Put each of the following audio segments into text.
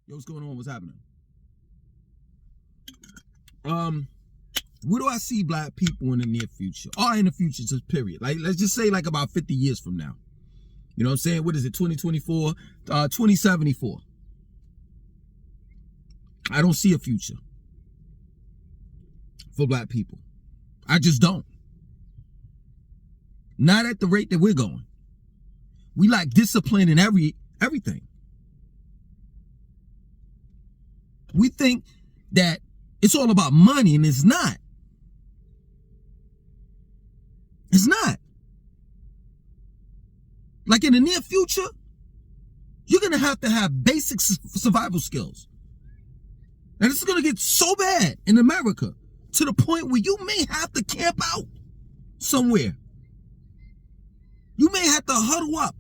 Yo, what's going on? What's happening? Where do I see black people in the near future? Or in the future, just period. Like, let's just say like about 50 years from now. You know what I'm saying? What is it, 2024? 2074. I don't see a future for black people. I just don't. Not at the rate that we're going. We lack discipline in everything. We think that it's all about money, and it's not. It's not. Like in the near future, you're going to have basic survival skills. And it's going to get so bad in America to the point where you may have to camp out somewhere. You may have to huddle up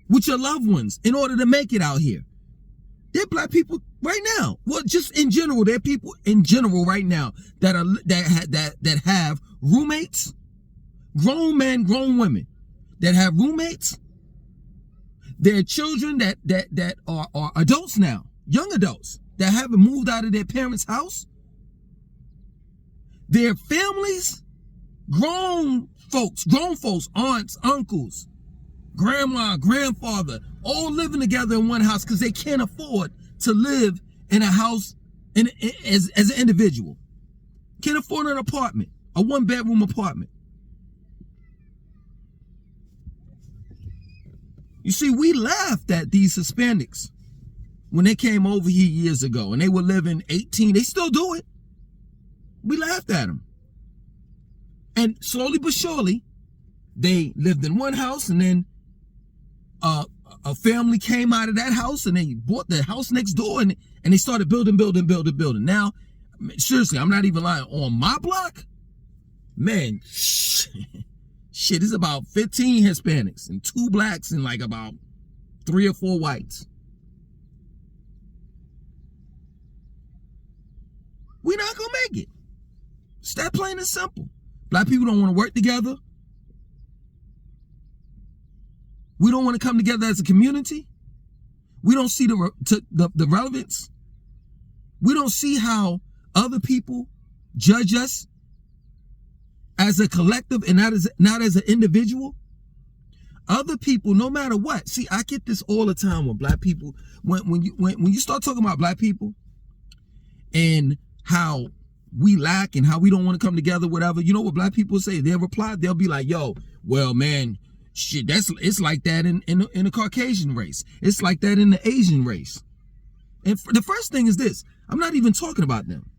with your loved ones in order to make it out here. There are black people right now. Well, just in general, there are people in general right now that have roommates, grown men, grown women that have roommates. There are children that are adults now, young adults that haven't moved out of their parents' house. Their families, grown folks, aunts, uncles, grandma, grandfather, all living together in one house because they can't afford to live in a house as an individual. Can't afford an apartment, a one-bedroom apartment. You see, we laughed at these Hispanics when they came over here years ago and they were living 18. They still do it. We laughed at them. And slowly but surely, they lived in one house, and then a family came out of that house and they bought the house next door, and they started building. Now, seriously, I'm not even lying. On my block, man, shit, it's about 15 Hispanics and 2 blacks and like about 3 or 4 whites. We're not gonna make it. It's that plain and simple. Black people don't want to work together. We don't want to come together as a community. We don't see the relevance. We don't see how other people judge us as a collective and not as an individual. Other people, no matter what. See, I get this all the time with black people. When you start talking about black people and how we lack and how we don't want to come together, whatever, you know what black people say? They'll reply, they'll be like, yo, well, man, shit, it's like that in the Caucasian race. It's like that in the Asian race. And the first thing is this: I'm not even talking about them.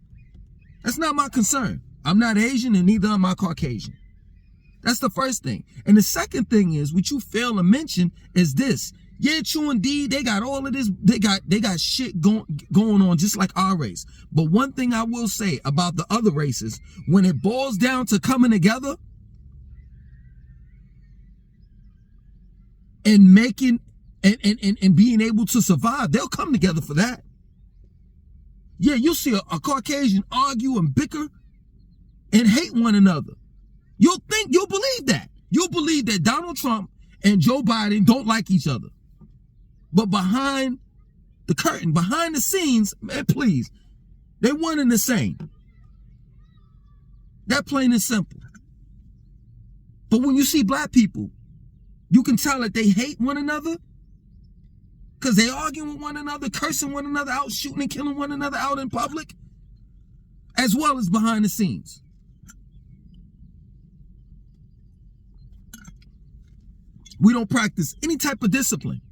That's not my concern. I'm not Asian, and neither am I Caucasian. That's the first thing. And the second thing is, what you fail to mention is this: yeah, true indeed, they got all of this. They got shit going on just like our race. But one thing I will say about the other races, when it boils down to coming together and making and being able to survive, they'll come together for that. Yeah, you'll see a Caucasian argue and bicker and hate one another. You'll believe that. You'll believe that Donald Trump and Joe Biden don't like each other. But behind the curtain, behind the scenes, man, please, they're one and the same. That plain and simple. But when you see black people, you can tell that they hate one another because they arguing with one another, cursing one another out, shooting and killing one another out in public, as well as behind the scenes. We don't practice any type of discipline.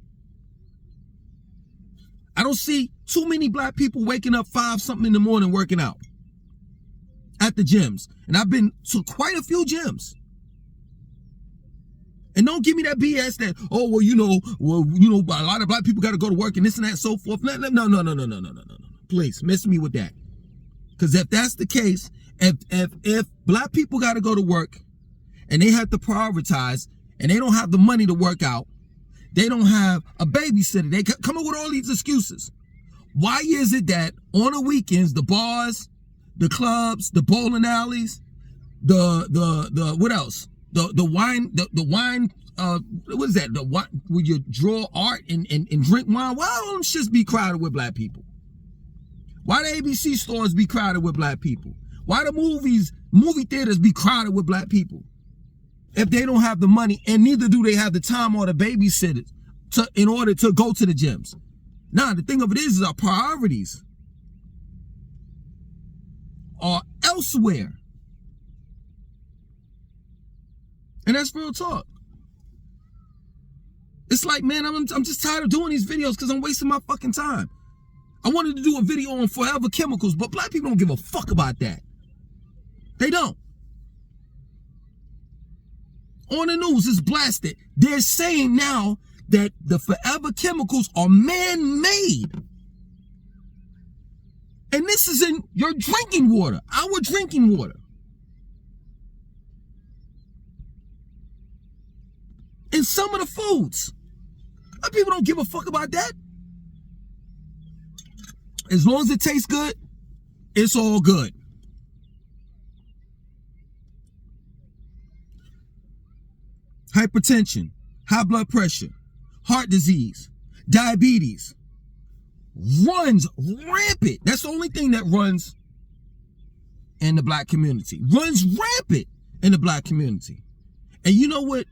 I don't see too many black people waking up 5-something in the morning working out at the gyms. And I've been to quite a few gyms. And don't give me that BS that, oh, well, you know, a lot of black people got to go to work and this and that and so forth. No. Please, miss me with that. Because if that's the case, if black people got to go to work and they have to prioritize and they don't have the money to work out, they don't have a babysitter, they come up with all these excuses. Why is it that on the weekends, the bars, the clubs, the bowling alleys, the what else? The wine what is that? The what? When you draw art and drink wine? Why don't them shits be crowded with black people? Why the ABC stores be crowded with black people? Why the movie theaters be crowded with black people? If they don't have the money, and neither do they have the time or the babysitters in order to go to the gyms. Now, the thing of it is our priorities are elsewhere. And that's real talk. It's like, man, I'm just tired of doing these videos because I'm wasting my fucking time. I wanted to do a video on forever chemicals, but black people don't give a fuck about that. They don't. On the news, it's blasted. They're saying now that the forever chemicals are man-made. And this is in your drinking water, our drinking water. And some of the foods. People don't give a fuck about that. As long as it tastes good, it's all good. Hypertension, high blood pressure, heart disease, diabetes runs rampant. That's the only thing that runs in the black community. Runs rampant in the black community. And you know what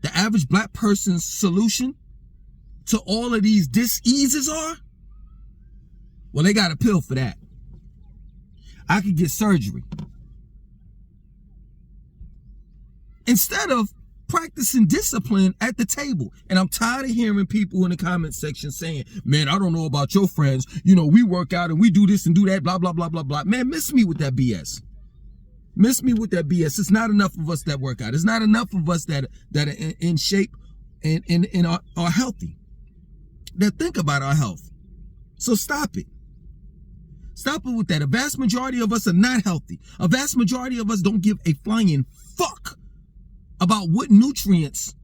the average black person's solution to all of these diseases are? Well, they got a pill for that. I could get surgery. Instead of practicing discipline at the table. And I'm tired of hearing people in the comment section saying, man, I don't know about your friends. You know, we work out and we do this and do that, blah, blah, blah, blah, blah. Man, miss me with that BS. Miss me with that BS. It's not enough of us that work out. It's not enough of us that are in shape and are healthy, that think about our health. So stop it. Stop it with that. A vast majority of us are not healthy. A vast majority of us don't give a flying fuck about what nutrients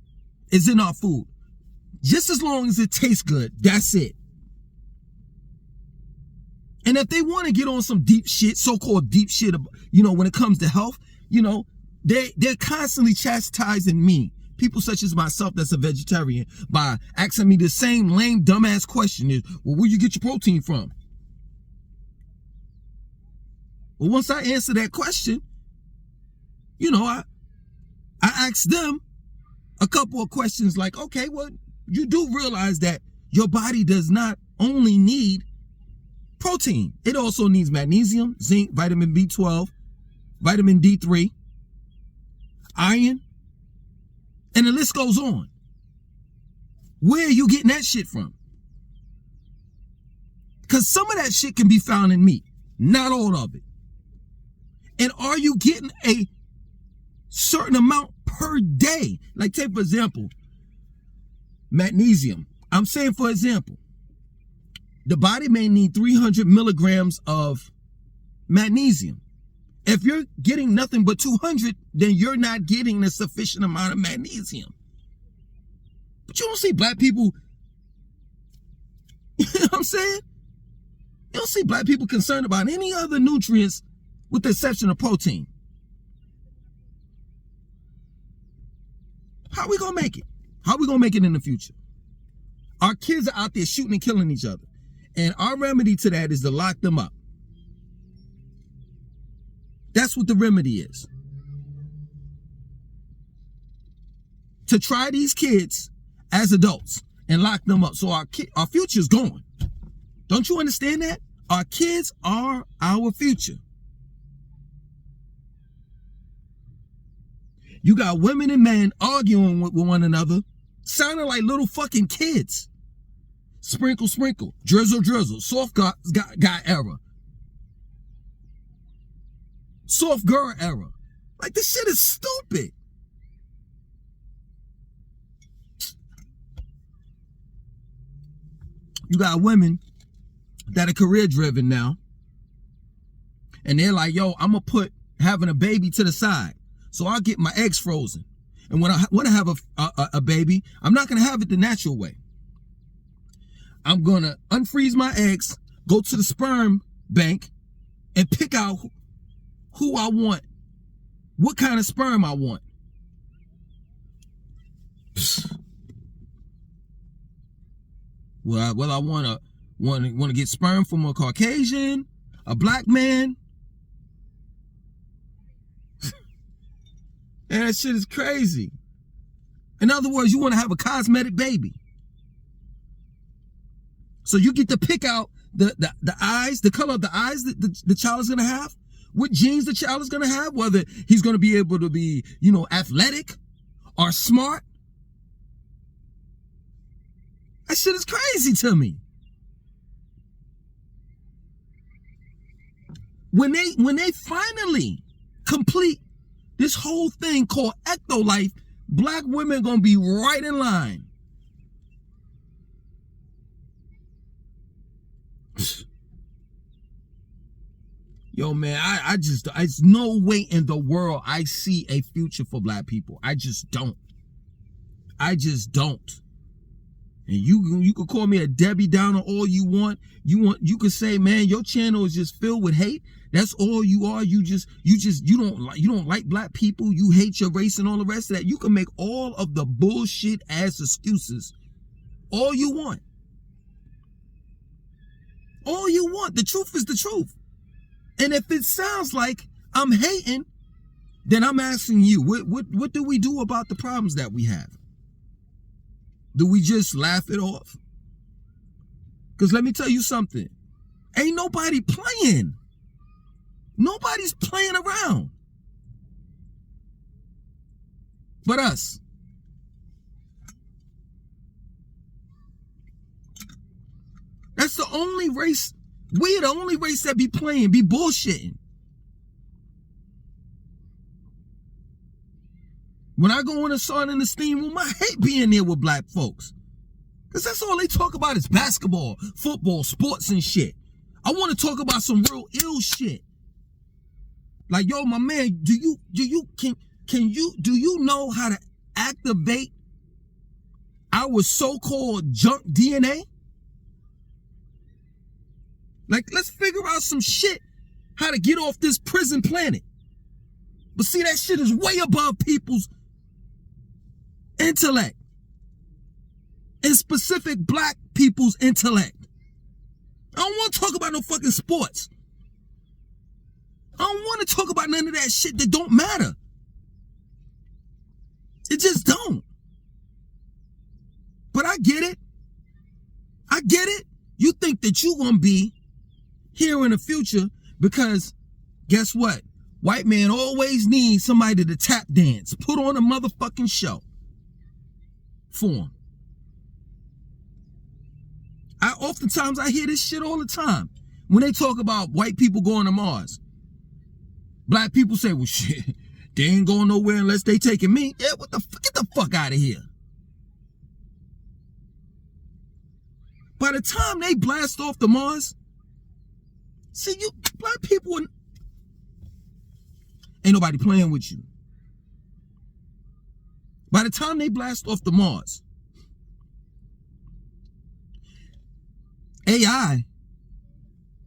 is in our food. Just as long as it tastes good, that's it. And if they want to get on some deep shit, so-called deep shit, you know, when it comes to health, you know, they're constantly chastising me, people such as myself that's a vegetarian, by asking me the same lame, dumbass question is, well, where you get your protein from? Well, once I answer that question, you know, I asked them a couple of questions like, okay, well, you do realize that your body does not only need protein. It also needs magnesium, zinc, vitamin B12, vitamin D3, iron, and the list goes on. Where are you getting that shit from? Because some of that shit can be found in meat, not all of it. And are you getting a certain amount per day? Like, take for example, magnesium. I'm saying, for example, the body may need 300 milligrams of magnesium. If you're getting nothing but 200, then you're not getting a sufficient amount of magnesium. But you don't see black people, you know what I'm saying? You don't see black people concerned about any other nutrients with the exception of protein. How are we going to make it? How are we going to make it in the future? Our kids are out there shooting and killing each other. And our remedy to that is to lock them up. That's what the remedy is. To try these kids as adults and lock them up. So our future's gone. Don't you understand that? Our kids are our future. You got women and men arguing with one another, sounding like little fucking kids. Sprinkle, sprinkle, drizzle, drizzle, soft guy era. Soft girl era. Like, this shit is stupid. You got women that are career driven now. And they're like, yo, I'm going to put having a baby to the side. So I'll get my eggs frozen. And when I want to have a baby, I'm not going to have it the natural way. I'm going to unfreeze my eggs, go to the sperm bank, and pick out who I want, what kind of sperm I want. Well, I want to get sperm from a Caucasian, a black man. And that shit is crazy. In other words, you want to have a cosmetic baby. So you get to pick out the eyes, the color of the eyes that the child is going to have, what genes the child is going to have, whether he's going to be able to be, athletic or smart. That shit is crazy to me. When they finally complete this whole thing called ecto-life, black women gonna be right in line. Yo, man, it's no way in the world I see a future for black people. I just don't. And you could call me a Debbie Downer all you want. You could say, man, your channel is just filled with hate. That's all you are. You don't like black people. You hate your race and all the rest of that. You can make all of the bullshit ass excuses all you want. All you want. The truth is the truth. And if it sounds like I'm hating, then I'm asking you, what do we do about the problems that we have? Do we just laugh it off? Because let me tell you something. Ain't nobody playing. Nobody's playing around. But us. That's the only race. We're the only race that be playing, be bullshitting. When I go in the sun in the steam room, I hate being there with black folks. Because that's all they talk about is basketball, football, sports and shit. I want to talk about some real ill shit. Like, yo, my man, do you know how to activate our so-called junk DNA? Like, let's figure out some shit, how to get off this prison planet. But see, that shit is way above people's intellect. And specific black people's intellect. I don't want to talk about no fucking sports. I don't want to talk about none of that shit that don't matter. It just don't. But I get it. I get it. You think that you're going to be here in the future because guess what? White man always needs somebody to tap dance, put on a motherfucking show for him. Oftentimes I hear this shit all the time when they talk about white people going to Mars. Black people say, well, shit, they ain't going nowhere unless they taking me. Yeah, get the fuck out of here. By the time they blast off to Mars, see, you black people, ain't nobody playing with you. By the time they blast off to Mars, AI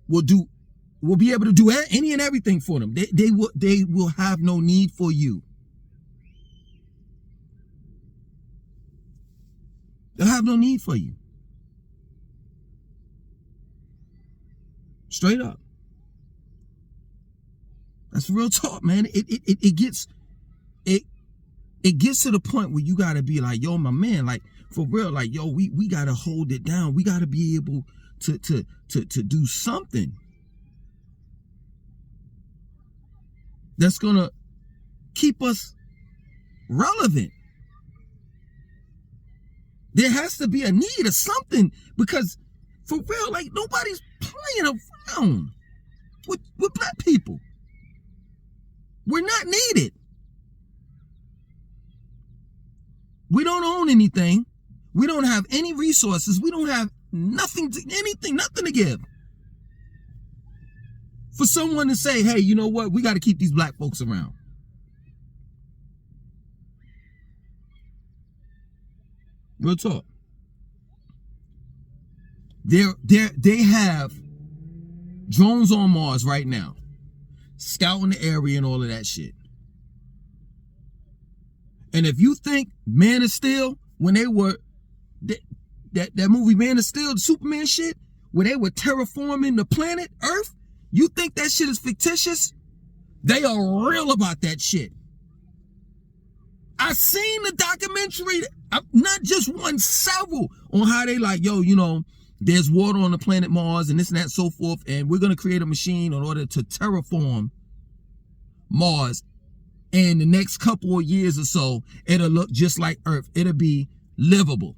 will be able to do any and everything for them. They will have no need for you. They'll have no need for you. Straight up. That's real talk, man. It gets to the point where you gotta be like, yo, my man, like for real, like, yo, we gotta hold it down. We gotta be able to do something that's gonna keep us relevant. There has to be a need of something because for real, like nobody's playing around with black people. We're not needed. We don't own anything. We don't have any resources. We don't have nothing to give. For someone to say, hey, you know what? We got to keep these black folks around. Real talk. They have drones on Mars right now, scouting the area and all of that shit. And if you think Man of Steel, when they were, that movie Man of Steel, the Superman shit, where they were terraforming the planet Earth, you think that shit is fictitious? They are real about that shit. I seen the documentary, not just one, several, on how they like, yo, you know, there's water on the planet Mars and this and that and so forth, and we're going to create a machine in order to terraform Mars. And the next couple of years or so, it'll look just like Earth. It'll be livable.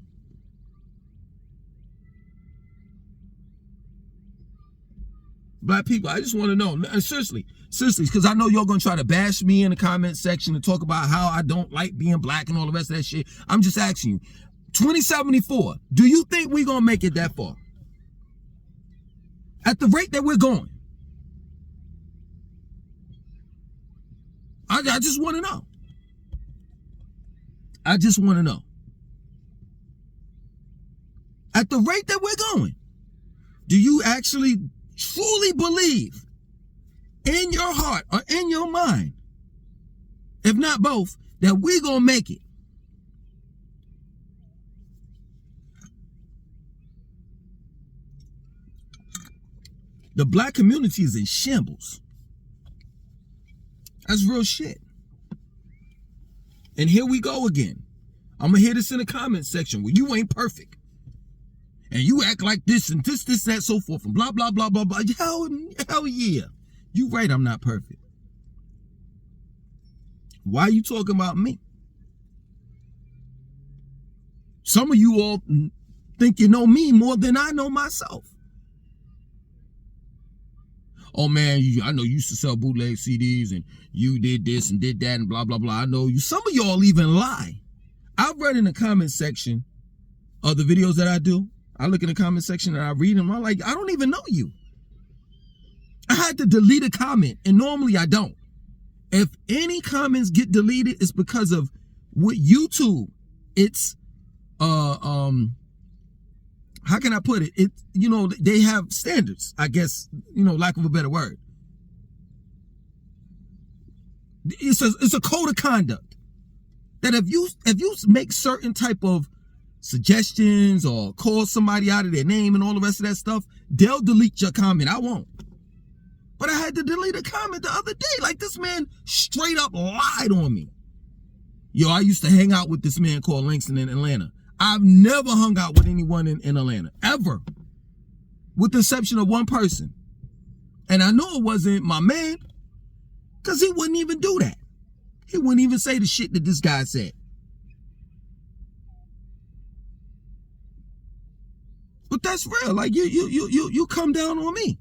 Black people, I just want to know, seriously, because I know y'all going to try to bash me in the comment section and talk about how I don't like being black and all the rest of that shit. I'm just asking you, 2074, do you think we're going to make it that far? At the rate that we're going? I just want to know. I just want to know. At the rate that we're going, do you actually truly believe in your heart or in your mind, if not both, that we're going to make it? The black community is in shambles. That's real shit. And here we go again. I'm going to hear this in the comment section where you ain't perfect. And you act like this and this, that, so forth, and blah, blah, blah, blah, blah. Hell yeah. You right, I'm not perfect. Why are you talking about me? Some of you all think you know me more than I know myself. Oh man, I know you used to sell bootleg CDs and you did this and did that and blah, blah, blah. I know you. Some of y'all even lie. I've read in the comment section of the videos that I do. I look in the comment section and I read them. I'm like, I don't even know you. I had to delete a comment, and normally I don't. If any comments get deleted, it's because of with YouTube. It's how can I put it? It, you know, they have standards, I guess, you know, lack of a better word. It's a code of conduct that if you make certain type of suggestions or call somebody out of their name and all the rest of that stuff, they'll delete your comment. I won't. But I had to delete a comment the other day. Like, this man straight up lied on me. Yo, I used to hang out with this man called Langston in Atlanta. I've never hung out with anyone in Atlanta, ever. With the exception of one person. And I know it wasn't my man, because he wouldn't even do that. He wouldn't even say the shit that this guy said. But that's real. Like, you come down on me.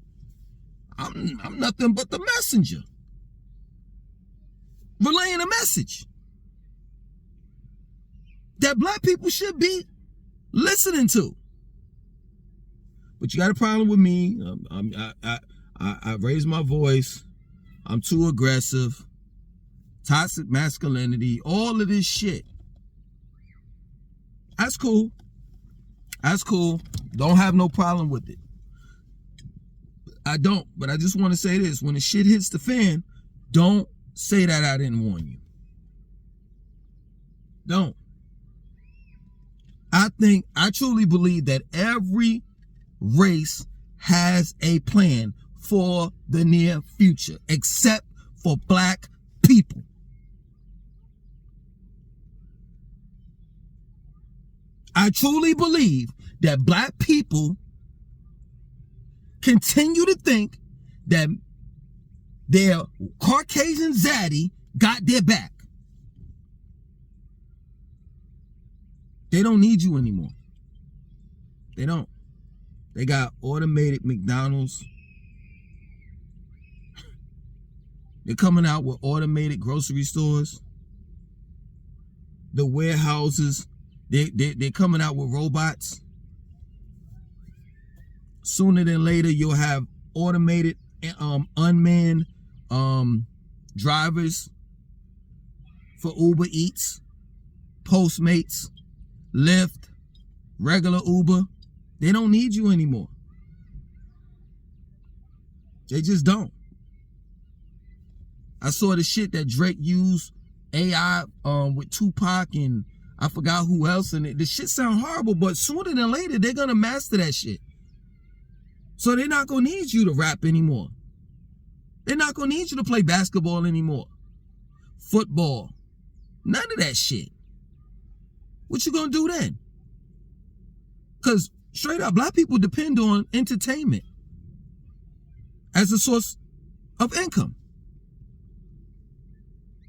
I'm nothing but the messenger. Relaying a message that black people should be listening to. But you got a problem with me. I raise my voice. I'm too aggressive. Toxic masculinity. All of this shit. That's cool. That's cool. Don't have no problem with it. I don't. But I just want to say this. When the shit hits the fan, don't say that I didn't warn you. Don't. I truly believe that every race has a plan for the near future, except for black people. I truly believe that black people continue to think that their Caucasian zaddy got their back. They don't need you anymore. They don't. They got automated McDonald's. They're coming out with automated grocery stores. The warehouses, they're coming out with robots. Sooner than later, you'll have automated, unmanned drivers for Uber Eats, Postmates, Lyft, regular Uber. They don't need you anymore. They just don't. I saw the shit that Drake used AI with Tupac and I forgot who else, and the shit sound horrible, but sooner than later they're gonna master that shit. So they're not gonna need you to rap anymore. They're not gonna need you to play basketball anymore. Football. None of that shit. What you gonna do then? Because straight up, black people depend on entertainment as a source of income.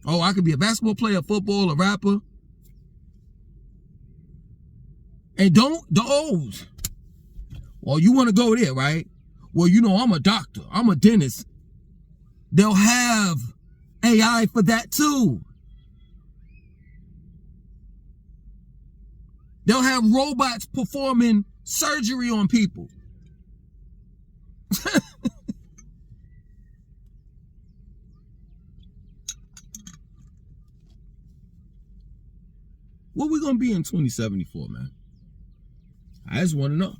Oh, I could be a basketball player, football, a rapper. And well, you want to go there, right? Well, you know, I'm a doctor. I'm a dentist. They'll have AI for that too. They'll have robots performing surgery on people. What we gonna be in 2074, man? I just want to know.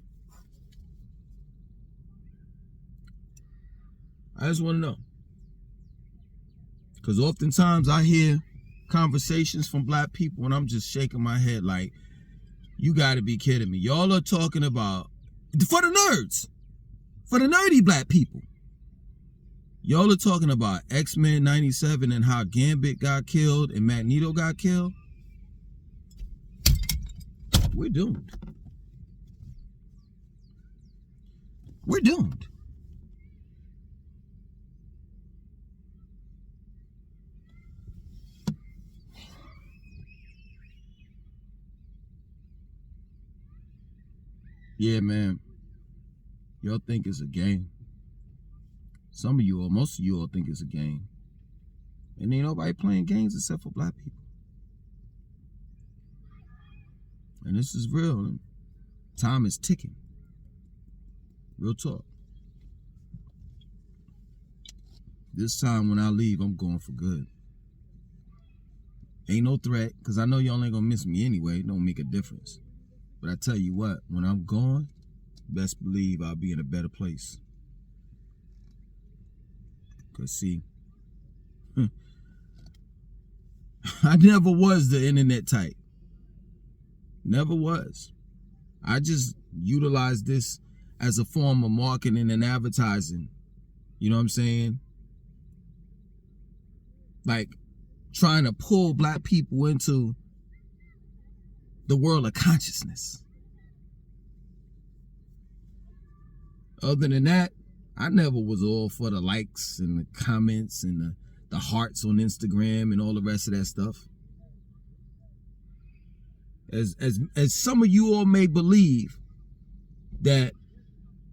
I just want to know. Because oftentimes I hear conversations from black people and I'm just shaking my head like, you got to be kidding me. Y'all are talking about, for the nerds, for the nerdy black people, y'all are talking about X-Men 97 and how Gambit got killed and Magneto got killed. We're doomed. We're doomed. Yeah, man. Y'all think it's a game. Some of you, or most of you all think it's a game. And ain't nobody playing games except for black people. And this is real. And time is ticking. Real talk. This time when I leave, I'm going for good. Ain't no threat, because I know y'all ain't gonna miss me anyway. It don't make a difference. But I tell you what, when I'm gone, best believe I'll be in a better place. Because see, I never was the internet type. Never was. I just utilized this as a form of marketing and advertising. You know what I'm saying? Like trying to pull black people into the world of consciousness. Other than that, I never was all for the likes and the comments and the hearts on Instagram and all the rest of that stuff. As some of you all may believe that,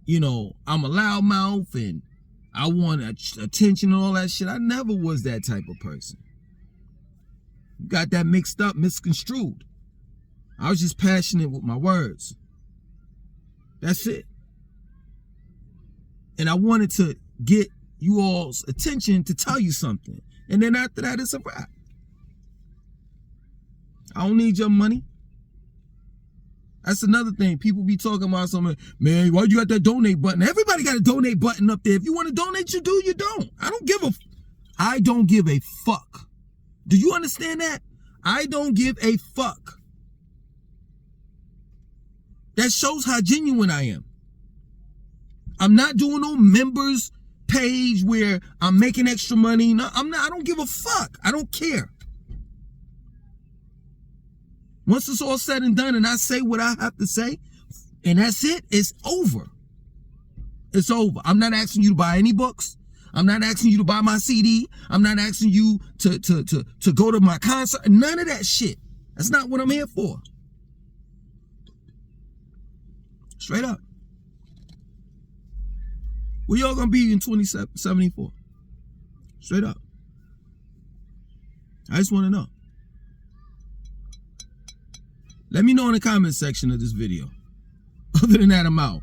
you know, I'm a loudmouth and I want attention and all that shit. I never was that type of person. Got that mixed up, misconstrued. I was just passionate with my words. That's it. And I wanted to get you all's attention to tell you something. And then after that, it's a wrap. I don't need your money. That's another thing. People be talking about something, man, why you got that donate button? Everybody got a donate button up there. If you want to donate, you do, you don't. I don't give a fuck. Do you understand that? I don't give a fuck. That shows how genuine I am. I'm not doing no members page where I'm making extra money. No, I'm not. I don't give a fuck. I don't care. Once it's all said and done and I say what I have to say, and that's it, it's over. It's over. I'm not asking you to buy any books. I'm not asking you to buy my CD. I'm not asking you to go to my concert. None of that shit. That's not what I'm here for. Straight up. Where y'all gonna be in 2074? Straight up. I just want to know. Let me know in the comment section of this video. Other than that, I'm out.